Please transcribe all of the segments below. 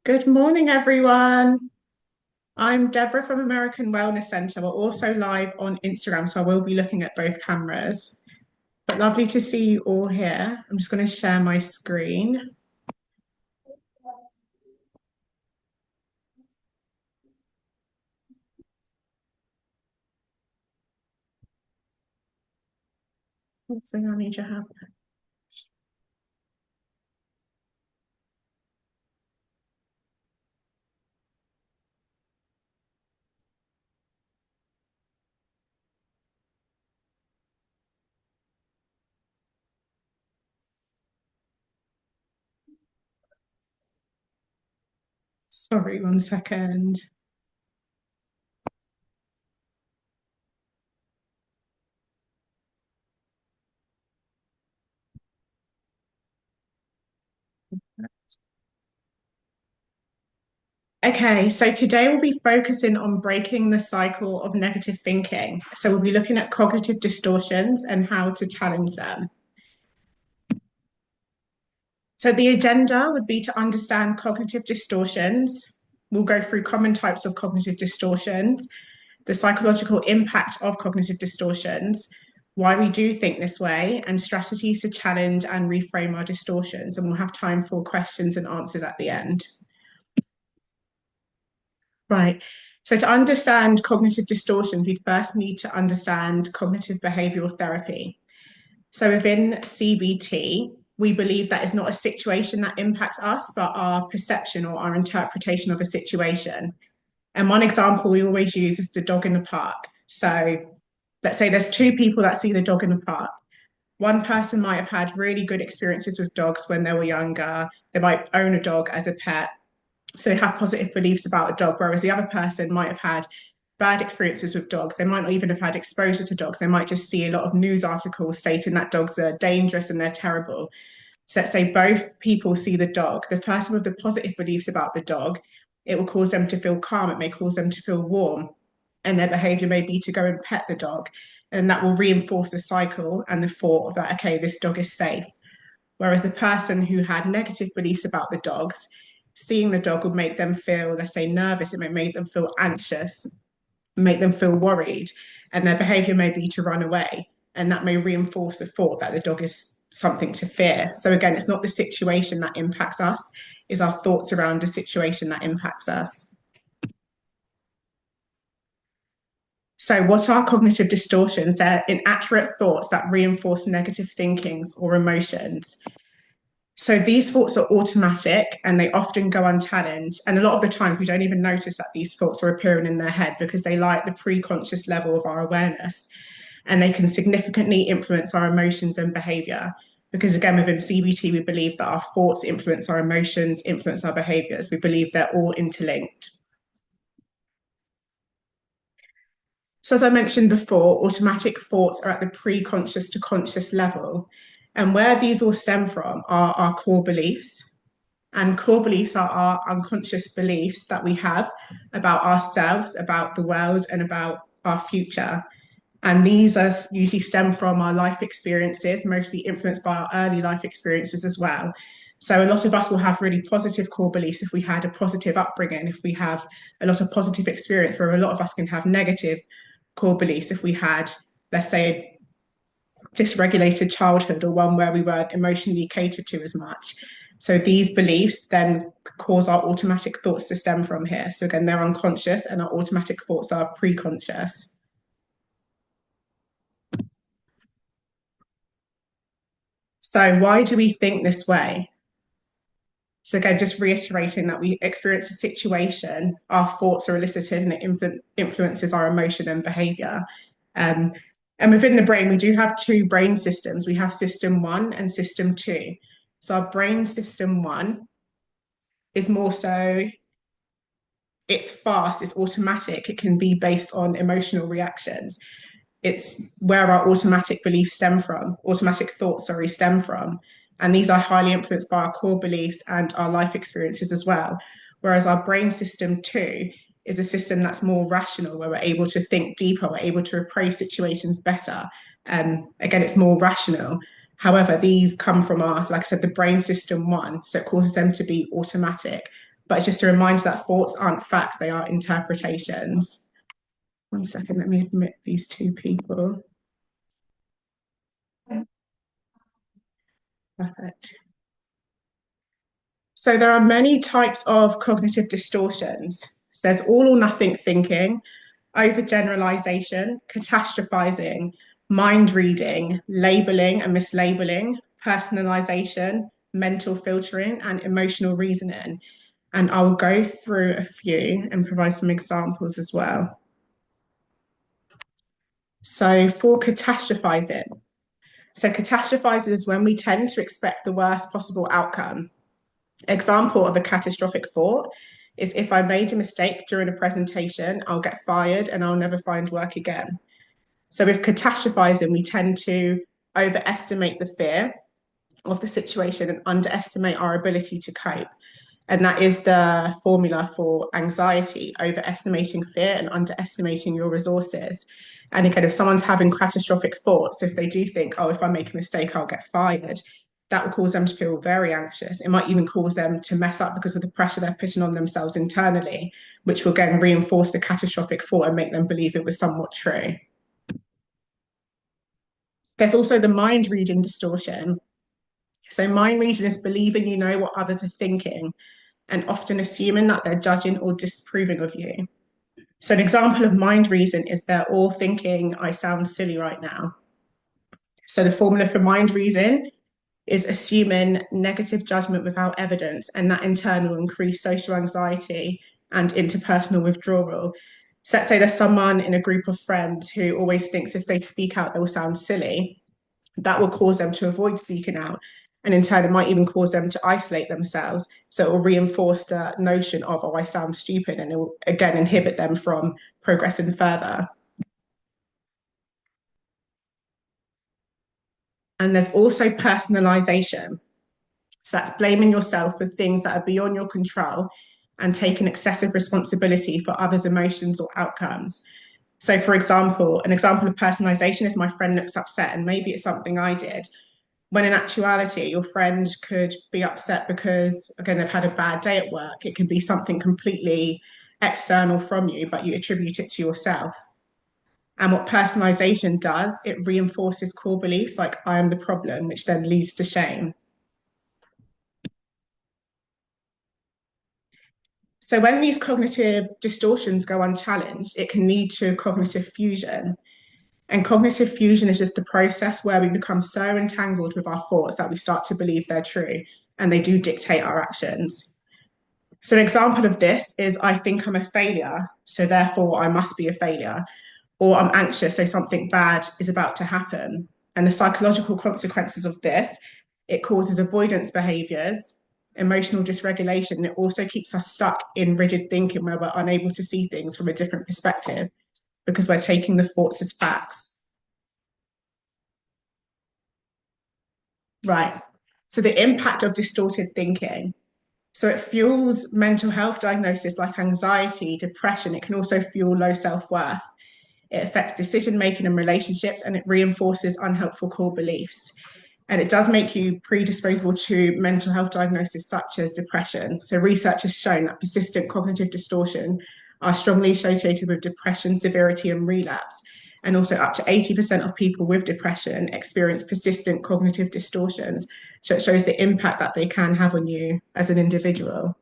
Good morning, everyone. I'm Deborah from American Wellness Centre. We're also live on Instagram, so I will be looking at both cameras. But lovely to see you all here. I'm just going to share my screen. What's the I need your help? Sorry, one second. Okay, so today we'll be focusing on breaking the cycle of negative thinking. So we'll be looking at cognitive distortions and how to challenge them. So the agenda would be to understand cognitive distortions. We'll go through common types of cognitive distortions, the psychological impact of cognitive distortions, why we do think this way, and strategies to challenge and reframe our distortions. And we'll have time for questions and answers at the end. Right. So to understand cognitive distortions, we first need to understand cognitive behavioral therapy. So within CBT, we believe that is not a situation that impacts us, but our perception or our interpretation of a situation. And one example we always use is the dog in the park. So let's say there's two people that see the dog in the park. One person might have had really good experiences with dogs when they were younger. They might own a dog as a pet. So they have positive beliefs about a dog, whereas the other person might have had bad experiences with dogs. They might not even have had exposure to dogs. They might just see a lot of news articles stating that dogs are dangerous and they're terrible. So let's say both people see the dog. The person with the positive beliefs about the dog, it will cause them to feel calm. It may cause them to feel warm. And their behavior may be to go and pet the dog. And that will reinforce the cycle and the thought that, okay, this dog is safe. Whereas the person who had negative beliefs about the dogs, seeing the dog would make them feel, let's say, nervous. It may make them feel anxious, make them feel worried, and their behavior may be to run away. And that may reinforce the thought that the dog is something to fear. So again, it's not the situation that impacts us, it's our thoughts around the situation that impacts us. So, what are cognitive distortions? They're inaccurate thoughts that reinforce negative thinkings or emotions. So these thoughts are automatic and they often go unchallenged. And a lot of the time, we don't even notice that these thoughts are appearing in their head because they lie at the pre-conscious level of our awareness and they can significantly influence our emotions and behavior. Because again, within CBT, we believe that our thoughts influence our emotions, influence our behaviors. We believe they're all interlinked. So, as I mentioned before, automatic thoughts are at the pre-conscious to conscious level. And where these all stem from are our core beliefs. And core beliefs are our unconscious beliefs that we have about ourselves, about the world, and about our future. And these are usually stem from our life experiences, mostly influenced by our early life experiences as well. So a lot of us will have really positive core beliefs if we had a positive upbringing, if we have a lot of positive experience, where a lot of us can have negative core beliefs if we had, let's say, a dysregulated childhood or one where we weren't emotionally catered to as much. So these beliefs then cause our automatic thoughts to stem from here. So again, they're unconscious and our automatic thoughts are pre-conscious. So why do we think this way? So again, just reiterating that we experience a situation, our thoughts are elicited and it influences our emotion and behavior. Um, and within the brain, we do have two brain systems. We have system one and system two. So our brain system one is more so, it's fast, it's automatic, it can be based on emotional reactions. It's where our automatic beliefs stem from, automatic thoughts, sorry, stem from. And these are highly influenced by our core beliefs and our life experiences as well. Whereas our brain system two is a system that's more rational, where we're able to think deeper, we're able to appraise situations better. Again, it's more rational. However, these come from our, like I said, the brain system one, so it causes them to be automatic. but it's just a reminder that thoughts aren't facts, they are interpretations. One second, let me admit these two people. Perfect. So there are many types of cognitive distortions. So there's all or nothing thinking, overgeneralization, catastrophizing, mind reading, labeling and mislabeling, personalization, mental filtering, and emotional reasoning. And I'll go through a few and provide some examples as well. So for catastrophizing, catastrophizing is when we tend to expect the worst possible outcome. Example of a catastrophic thought is if I made a mistake during a presentation, I'll get fired and I'll never find work again. So with catastrophizing, we tend to overestimate the fear of the situation and underestimate our ability to cope. And that is the formula for anxiety, overestimating fear and underestimating your resources. And again, if someone's having catastrophic thoughts, if they do think, oh, if I make a mistake, I'll get fired, that will cause them to feel very anxious. It might even cause them to mess up because of the pressure they're putting on themselves internally, which will again reinforce the catastrophic thought and make them believe it was somewhat true. There's also the mind reading distortion. So mind reading is believing you know what others are thinking and often assuming that they're judging or disapproving of you. So an example of mind reason is they're all thinking, I sound silly right now. So the formula for mind reason is assuming negative judgment without evidence, and that in turn will increase social anxiety and interpersonal withdrawal. So let's say there's someone in a group of friends who always thinks if they speak out, they will sound silly. That will cause them to avoid speaking out. And in turn, it might even cause them to isolate themselves. So it will reinforce the notion of, oh, I sound stupid, and it will again inhibit them from progressing further. And there's also personalization. So that's blaming yourself for things that are beyond your control and taking excessive responsibility for others' emotions or outcomes. So, for example, an example of personalization is my friend looks upset, and maybe it's something I did. When in actuality, your friend could be upset because, again, they've had a bad day at work. It can be something completely external from you, but you attribute it to yourself. And what personalization does, it reinforces core beliefs like I am the problem, which then leads to shame. So when these cognitive distortions go unchallenged, it can lead to cognitive fusion. And cognitive fusion is just the process where we become so entangled with our thoughts that we start to believe they're true and they do dictate our actions. So, an example of this is I think I'm a failure, so therefore I must be a failure, or I'm anxious, so something bad is about to happen. And the psychological consequences of this, it causes avoidance behaviors, emotional dysregulation, and it also keeps us stuck in rigid thinking where we're unable to see things from a different perspective because we're taking the thoughts as facts. Right. So the impact of distorted thinking. So it fuels mental health diagnosis like anxiety, depression. It can also fuel low self-worth. It affects decision making and relationships, and it reinforces unhelpful core beliefs. And it does make you predisposable to mental health diagnoses such as depression. So research has shown that persistent cognitive distortion are strongly associated with depression, severity, and relapse. And also up to 80% of people with depression experience persistent cognitive distortions. So it shows the impact that they can have on you as an individual.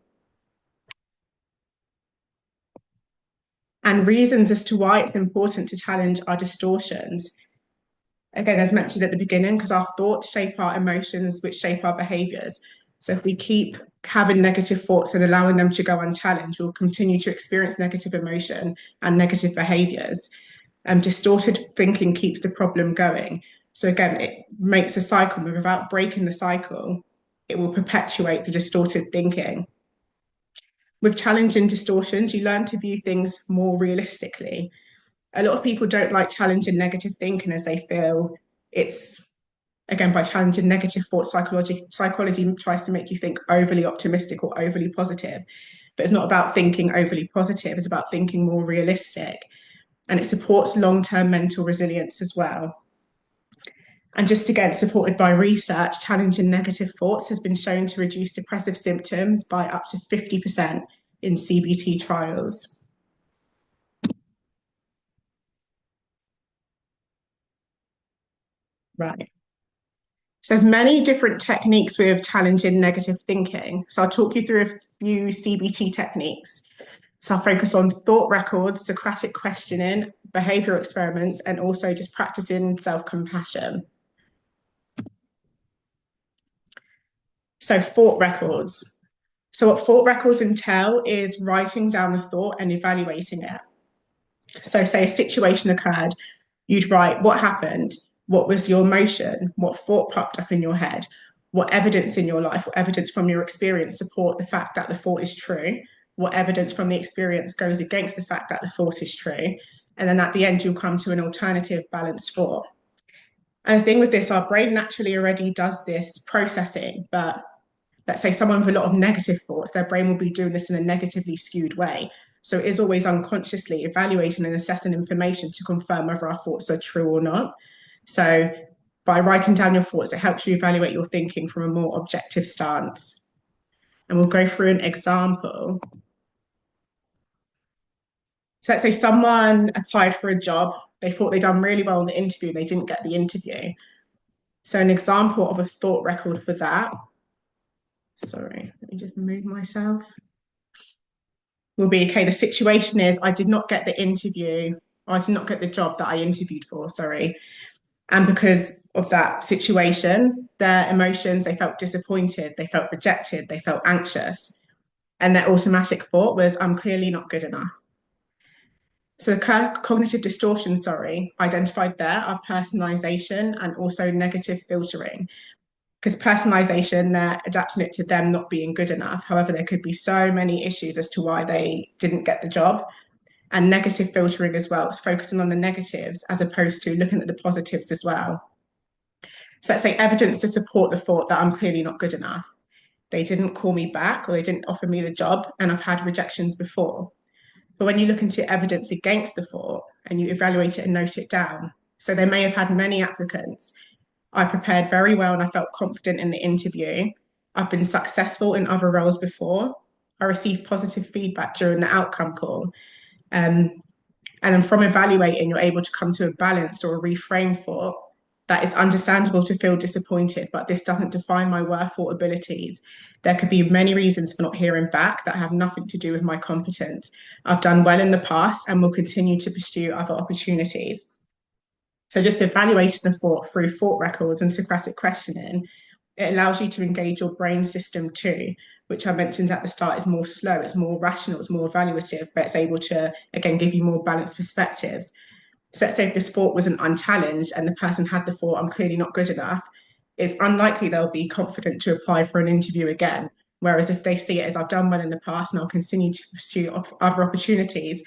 And reasons as to why it's important to challenge our distortions. Again, as mentioned at the beginning, because our thoughts shape our emotions, which shape our behaviors. So if we keep having negative thoughts and allowing them to go unchallenged, we'll continue to experience negative emotion and negative behaviors. Distorted thinking keeps the problem going. So again, it makes a cycle, but without breaking the cycle, it will perpetuate the distorted thinking. With challenging distortions, you learn to view things more realistically. A lot of people don't like challenging negative thinking as they feel it's, again, by challenging negative thoughts, psychology tries to make you think overly optimistic or overly positive. But it's not about thinking overly positive, it's about thinking more realistic. And it supports long-term mental resilience as well. And just again, supported by research, challenging negative thoughts has been shown to reduce depressive symptoms by up to 50% in CBT trials. Right. So there's many different techniques with challenging negative thinking. So I'll talk you through a few CBT techniques. So I'll focus on thought records, Socratic questioning, behavioral experiments, and also just practicing self-compassion. So thought records. So what thought records entail is writing down the thought and evaluating it. So say a situation occurred, you'd write what happened, what was your emotion, what thought popped up in your head, what evidence in your life, what evidence from your experience support the fact that the thought is true, what evidence from the experience goes against the fact that the thought is true. And then at the end, you'll come to an alternative balanced thought. And the thing with this, our brain naturally already does this processing, but let's say someone with a lot of negative thoughts, their brain will be doing this in a negatively skewed way. So it is always unconsciously evaluating and assessing information to confirm whether our thoughts are true or not. So by writing down your thoughts, it helps you evaluate your thinking from a more objective stance. And we'll go through an example. So let's say someone applied for a job, they thought they'd done really well in the interview, and they didn't get the interview. So an example of a thought record for that, sorry, let me just move myself, will be, okay, the situation is I did not get the interview, or I did not get the job that I interviewed for, sorry. And because of that situation, their emotions, they felt disappointed, they felt rejected, they felt anxious. And their automatic thought was, I'm clearly not good enough. So the cognitive distortion, sorry, identified there are personalization and also negative filtering. Because personalization, they're adapting it to them not being good enough. However, there could be so many issues as to why they didn't get the job. And negative filtering as well, it's focusing on the negatives as opposed to looking at the positives as well. So let's say evidence to support the thought that I'm clearly not good enough. They didn't call me back or they didn't offer me the job, and I've had rejections before. But when you look into evidence against the thought and you evaluate it and note it down, so they may have had many applicants. I prepared very well and I felt confident in the interview. I've been successful in other roles before. I received positive feedback during the outcome call. And then from evaluating, you're able to come to a balanced or a reframe thought that it's understandable to feel disappointed, but this doesn't define my worth or abilities. There could be many reasons for not hearing back that have nothing to do with my competence. I've done well in the past and will continue to pursue other opportunities. So just evaluating the thought through thought records and Socratic questioning, it allows you to engage your brain system too, which I mentioned at the start is more slow, it's more rational, it's more evaluative, but it's able to, again, give you more balanced perspectives. So let's say if this thought wasn't unchallenged and the person had the thought, I'm clearly not good enough, it's unlikely they'll be confident to apply for an interview again. Whereas if they see it as I've done well in the past and I'll continue to pursue other opportunities,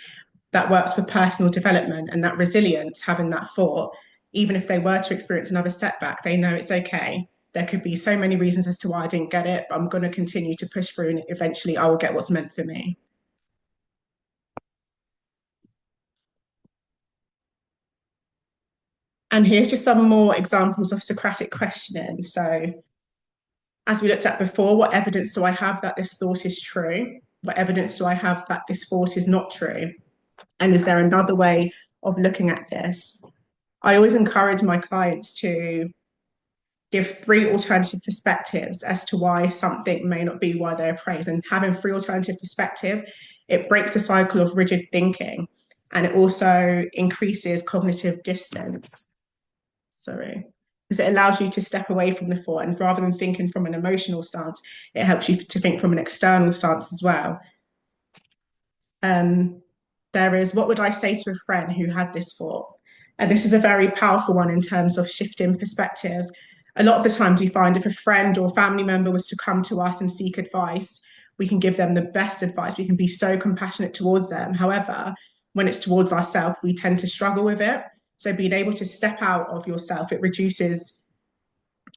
that works for personal development and that resilience, having that thought, even if they were to experience another setback, they know it's okay. There could be so many reasons as to why I didn't get it, but I'm going to continue to push through and eventually I will get what's meant for me. And here's just some more examples of Socratic questioning. So, as we looked at before, what evidence do I have that this thought is true? What evidence do I have that this thought is not true? And is there another way of looking at this? I always encourage my clients to give three alternative perspectives as to why something may not be why they're praised. And having three alternative perspectives, it breaks the cycle of rigid thinking and it also increases cognitive distance. Sorry. Because it allows you to step away from the thought and rather than thinking from an emotional stance, it helps you to think from an external stance as well. There is, what would I say to a friend who had this thought? And this is a very powerful one in terms of shifting perspectives. A lot of the times we find if a friend or family member was to come to us and seek advice, we can give them the best advice. We can be so compassionate towards them. However, when it's towards ourselves, we tend to struggle with it. So being able to step out of yourself, it reduces,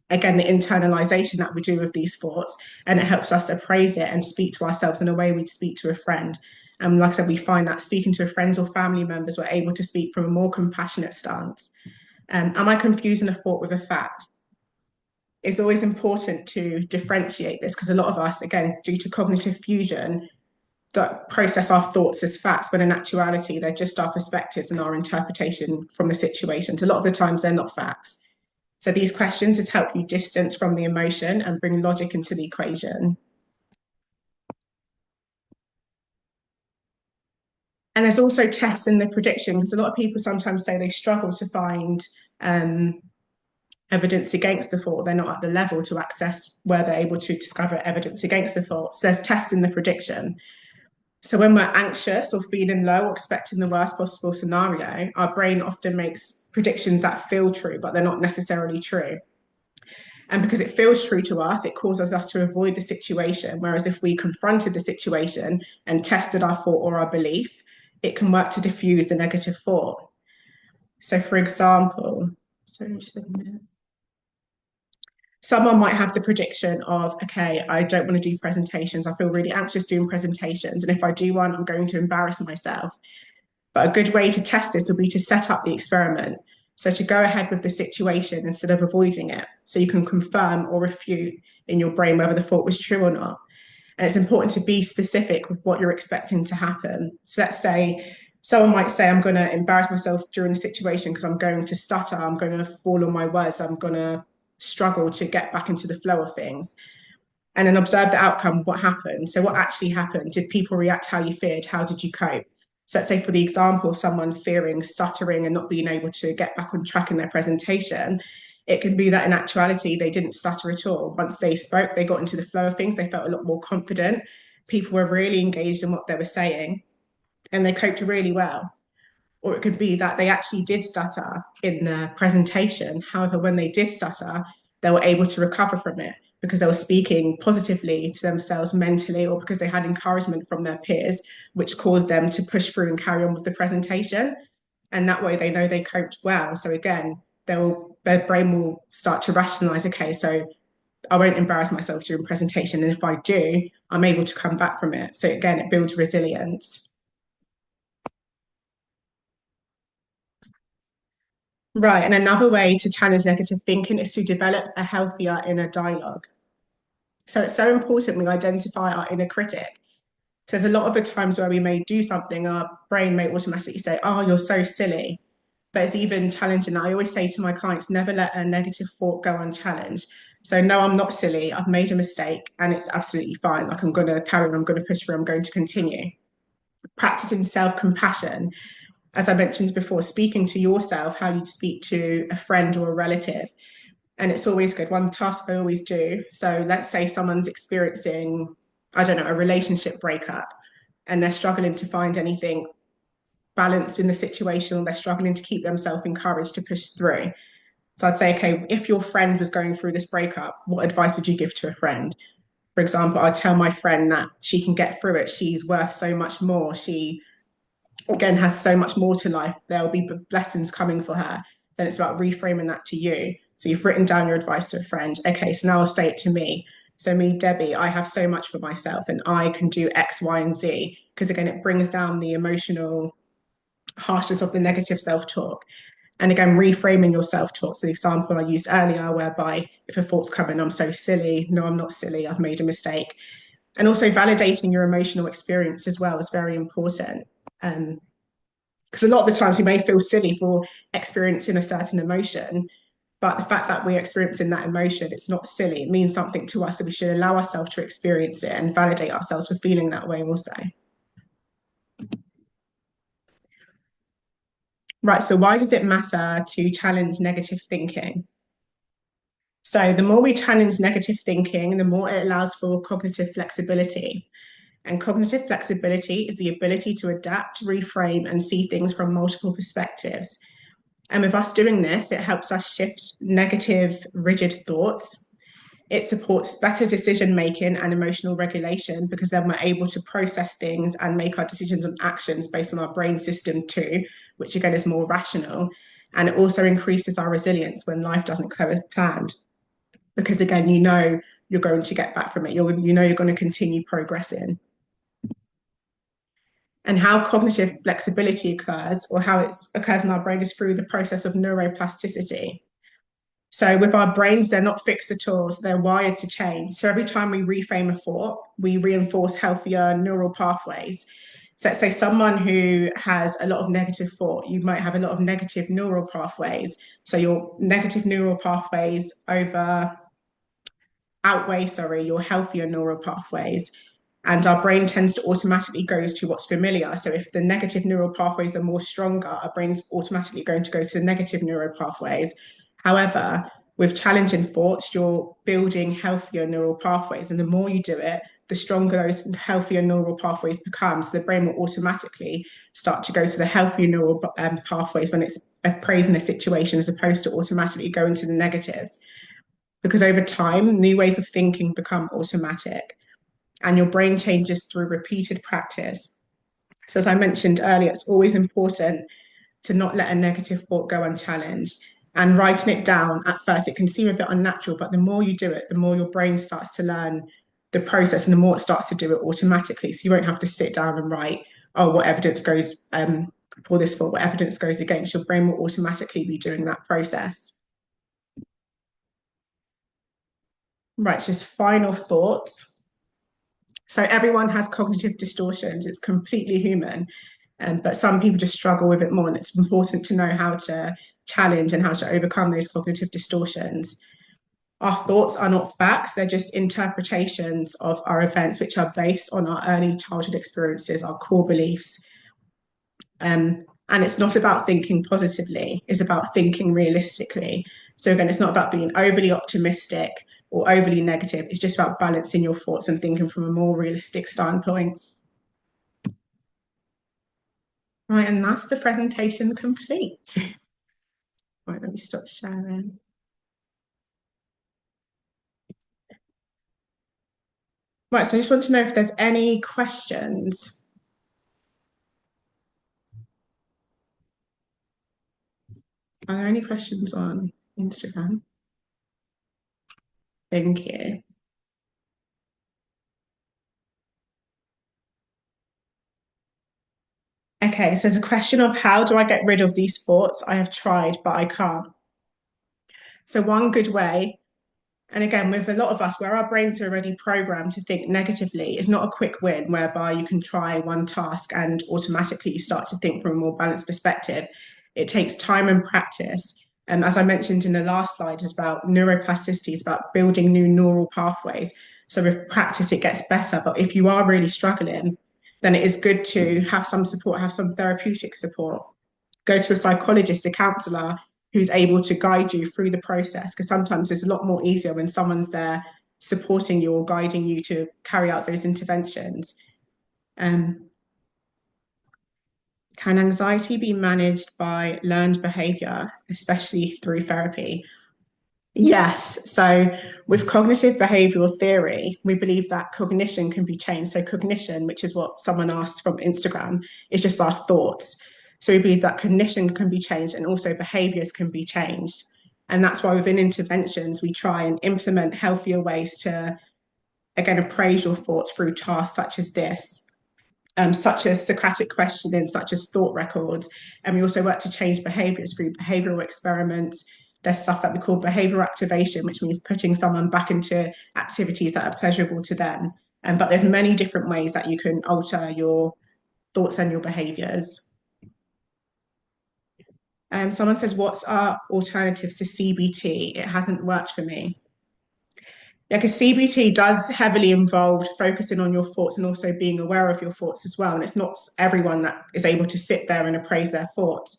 again, the internalization that we do with these thoughts, and it helps us appraise it and speak to ourselves in a way we'd speak to a friend. And like I said, we find that speaking to friends or family members, we're able to speak from a more compassionate stance. Am I confusing a thought with a fact? It's always important to differentiate this because a lot of us, again, due to cognitive fusion, process our thoughts as facts, when in actuality, they're just our perspectives and our interpretation from the situations. A lot of the times, they're not facts. So these questions just help you distance from the emotion and bring logic into the equation. And there's also tests in the prediction, because a lot of people sometimes say they struggle to find evidence against the thought. They're not at the level to access where they're able to discover evidence against the thought. So there's tests in the prediction. So when we're anxious or feeling low or expecting the worst possible scenario, our brain often makes predictions that feel true, but they're not necessarily true. And because it feels true to us, it causes us to avoid the situation. Whereas if we confronted the situation and tested our thought or our belief, it can work to diffuse the negative thought. So for example, someone might have the prediction of, okay, I don't want to do presentations. I feel really anxious doing presentations. And if I do one, I'm going to embarrass myself. But a good way to test this would be to set up the experiment. So to go ahead with the situation instead of avoiding it. So you can confirm or refute in your brain whether the thought was true or not. And it's important to be specific with what you're expecting to happen. So let's say someone might say, I'm going to embarrass myself during the situation because I'm going to stutter, I'm going to fall on my words, I'm going to struggle to get back into the flow of things. And then observe the outcome, what happened. So what actually happened? Did people react how you feared? How did you cope? So let's say for the example, someone fearing stuttering and not being able to get back on track in their presentation, it can be that in actuality, they didn't stutter at all. Once they spoke, they got into the flow of things, they felt a lot more confident. People were really engaged in what they were saying and they coped really well. Or it could be that they actually did stutter in the presentation. However, when they did stutter, they were able to recover from it because they were speaking positively to themselves mentally, or because they had encouragement from their peers, which caused them to push through and carry on with the presentation. And that way they know they coped well. So again, their brain will start to rationalize, okay, so I won't embarrass myself during presentation. And if I do, I'm able to come back from it. So again, it builds resilience. Right. And another way to challenge negative thinking is to develop a healthier inner dialogue. So it's so important we identify our inner critic. So there's a lot of the times where we may do something, our brain may automatically say, oh, you're so silly. But it's even challenging. I always say to my clients, never let a negative thought go unchallenged. So no, I'm not silly. I've made a mistake and it's absolutely fine. Like I'm going to carry on, I'm going to push through, I'm going to continue. Practicing self-compassion, as I mentioned before, speaking to yourself how you'd speak to a friend or a relative. And it's always good. One task I always do. So let's say someone's experiencing, I don't know, a relationship breakup and they're struggling to find anything balanced in the situation, or they're struggling to keep themselves encouraged to push through. So I'd say, okay, if your friend was going through this breakup, what advice would you give to a friend? For example, I'd tell my friend that she can get through it. She's worth so much more. She again has so much more to life. There'll be blessings coming for her. Then it's about reframing that to you. So you've written down your advice to a friend. Okay, so now I'll say it to me. So me, Debbie, I have so much for myself and I can do X, Y, and Z. Because again, it brings down the emotional harshness of the negative self-talk. And again, reframing your self-talk. So the example I used earlier, whereby if a thought's coming, I'm so silly. No, I'm not silly. I've made a mistake. And also validating your emotional experience as well is very important. Because a lot of the times we may feel silly for experiencing a certain emotion, but the fact that we're experiencing that emotion, it's not silly. It means something to us. So we should allow ourselves to experience it and validate ourselves for feeling that way also. Right, so why does it matter to challenge negative thinking? So the more we challenge negative thinking, the more it allows for cognitive flexibility. And cognitive flexibility is the ability to adapt, reframe, and see things from multiple perspectives. And with us doing this, it helps us shift negative, rigid thoughts. It supports better decision making and emotional regulation because then we're able to process things and make our decisions and actions based on our brain system too, which again is more rational. And it also increases our resilience when life doesn't go as planned. Because again, you know you're going to get back from it. You know you're going to continue progressing. And how cognitive flexibility occurs, or how it occurs in our brain, is through the process of neuroplasticity. So with our brains, they're not fixed at all, so they're wired to change. So every time we reframe a thought, we reinforce healthier neural pathways. So let's say someone who has a lot of negative thought, you might have a lot of negative neural pathways. So your negative neural pathways outweigh, your healthier neural pathways. And our brain tends to automatically go to what's familiar. So if the negative neural pathways are more stronger, our brain's automatically going to go to the negative neural pathways. However, with challenging thoughts, you're building healthier neural pathways. And the more you do it, the stronger those healthier neural pathways become. So the brain will automatically start to go to the healthier neural pathways when it's appraising a situation, as opposed to automatically going to the negatives. Because over time, new ways of thinking become automatic, and your brain changes through repeated practice. So, as I mentioned earlier, it's always important to not let a negative thought go unchallenged. And writing it down, at first, it can seem a bit unnatural, but the more you do it, the more your brain starts to learn the process, and the more it starts to do it automatically. So you won't have to sit down and write, oh, what evidence goes for this thought, what evidence goes against. Your brain will automatically be doing that process. Right, just final thoughts. So everyone has cognitive distortions. It's completely human. But some people just struggle with it more. And it's important to know how to challenge and how to overcome those cognitive distortions. Our thoughts are not facts, they're just interpretations of our events, which are based on our early childhood experiences, our core beliefs. And it's not about thinking positively, it's about thinking realistically. So again, it's not about being overly optimistic or overly negative. It's just about balancing your thoughts and thinking from a more realistic standpoint. Right, and that's the presentation complete. Right, let me stop sharing. Right, so I just want to know if there's any questions. Are there any questions on Instagram? Thank you. Okay, so there's a question of how do I get rid of these thoughts? I have tried, but I can't. So one good way, and again, with a lot of us, where our brains are already programmed to think negatively, it's not a quick win whereby you can try one task and automatically you start to think from a more balanced perspective. It takes time and practice. And as I mentioned in the last slide, it's about neuroplasticity, it's about building new neural pathways. So with practice, it gets better. But if you are really struggling, then it is good to have some support, have some therapeutic support. Go to a psychologist, a counselor who's able to guide you through the process, because sometimes it's a lot more easier when someone's there supporting you or guiding you to carry out those interventions. Can anxiety be managed by learned behavior, especially through therapy? Yes. So with cognitive behavioral theory, we believe that cognition can be changed. So cognition, which is what someone asked from Instagram, is just our thoughts. So we believe that cognition can be changed and also behaviors can be changed. And that's why within interventions, we try and implement healthier ways to, again, appraise your thoughts through tasks such as this. Such as Socratic questioning, such as thought records. And we also work to change behaviors through behavioral experiments. There's stuff that we call behavioral activation, which means putting someone back into activities that are pleasurable to them. But there's many different ways that you can alter your thoughts and your behaviors. Someone says, what's our alternatives to CBT? It hasn't worked for me. Yeah, because CBT does heavily involve focusing on your thoughts and also being aware of your thoughts as well. And it's not everyone that is able to sit there and appraise their thoughts.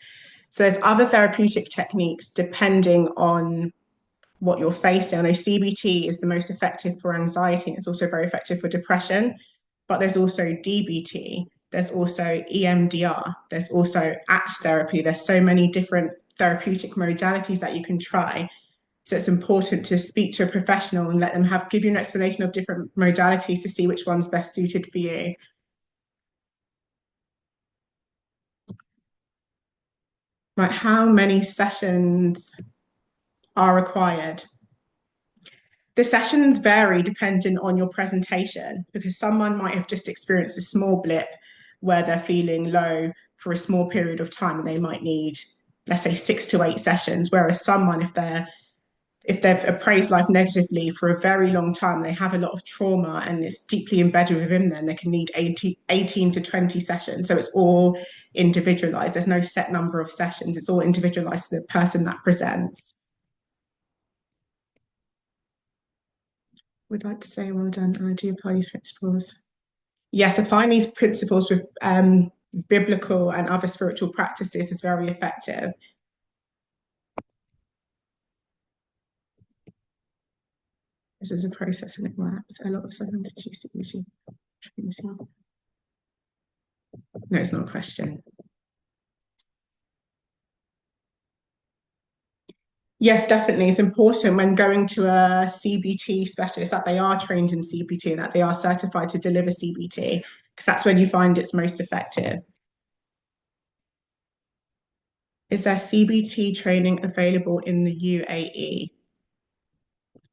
So there's other therapeutic techniques depending on what you're facing. I know CBT is the most effective for anxiety. It's also very effective for depression, but there's also DBT, there's also EMDR, there's also ACT therapy. There's so many different therapeutic modalities that you can try. So it's important to speak to a professional and let them give you an explanation of different modalities to see which one's best suited for you. Like, how many sessions are required? The sessions vary depending on your presentation, because someone might have just experienced a small blip where they're feeling low for a small period of time and they might need, let's say, 6 to 8 sessions. Whereas someone, if they've appraised life negatively for a very long time, they have a lot of trauma and it's deeply embedded within them, they can need 18 to 20 sessions. So it's all individualized. There's no set number of sessions. It's all individualized to the person that presents. Would like to say well done, and I do apply these principles. Yes, applying these principles with biblical and other spiritual practices is very effective. This is a process and it works. A lot of psychologists using. No, it's not a question. Yes, definitely. It's important when going to a CBT specialist that they are trained in CBT and that they are certified to deliver CBT, because that's when you find it's most effective. Is there CBT training available in the UAE?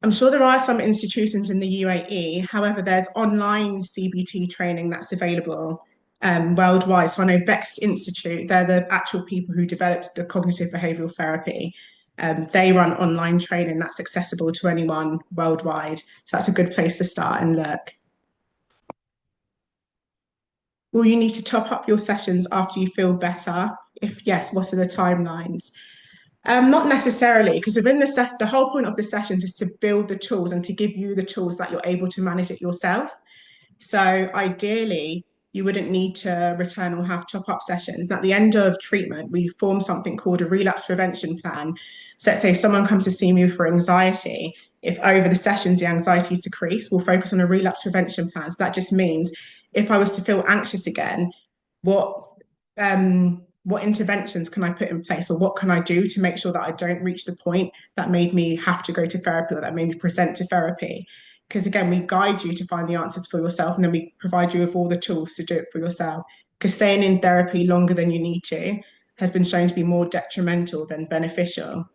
I'm sure there are some institutions in the UAE. However, there's online CBT training that's available worldwide. So I know Beck's Institute, they're the actual people who developed the cognitive behavioral therapy. They run online training that's accessible to anyone worldwide. So that's a good place to start and look. Will you need to top up your sessions after you feel better? If yes, what are the timelines? Not necessarily, because within the whole point of the sessions is to build the tools and to give you the tools that you're able to manage it yourself. So ideally, you wouldn't need to return or have top-up sessions. At the end of treatment, we form something called a relapse prevention plan. So let's say if someone comes to see me for anxiety, if over the sessions the anxiety is decreased, we'll focus on a relapse prevention plan. So that just means if I was to feel anxious again, what interventions can I put in place, or what can I do to make sure that I don't reach the point that made me have to go to therapy or that made me present to therapy? Because again, we guide you to find the answers for yourself, and then we provide you with all the tools to do it for yourself. Because staying in therapy longer than you need to has been shown to be more detrimental than beneficial.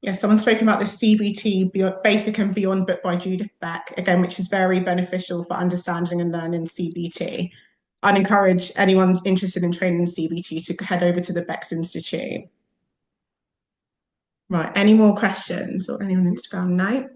Yeah, someone's spoken about the CBT Basic and Beyond book by Judith Beck, again, which is very beneficial for understanding and learning CBT. I'd encourage anyone interested in training in CBT to head over to the Beck's Institute. Right, any more questions or anyone on Instagram? No?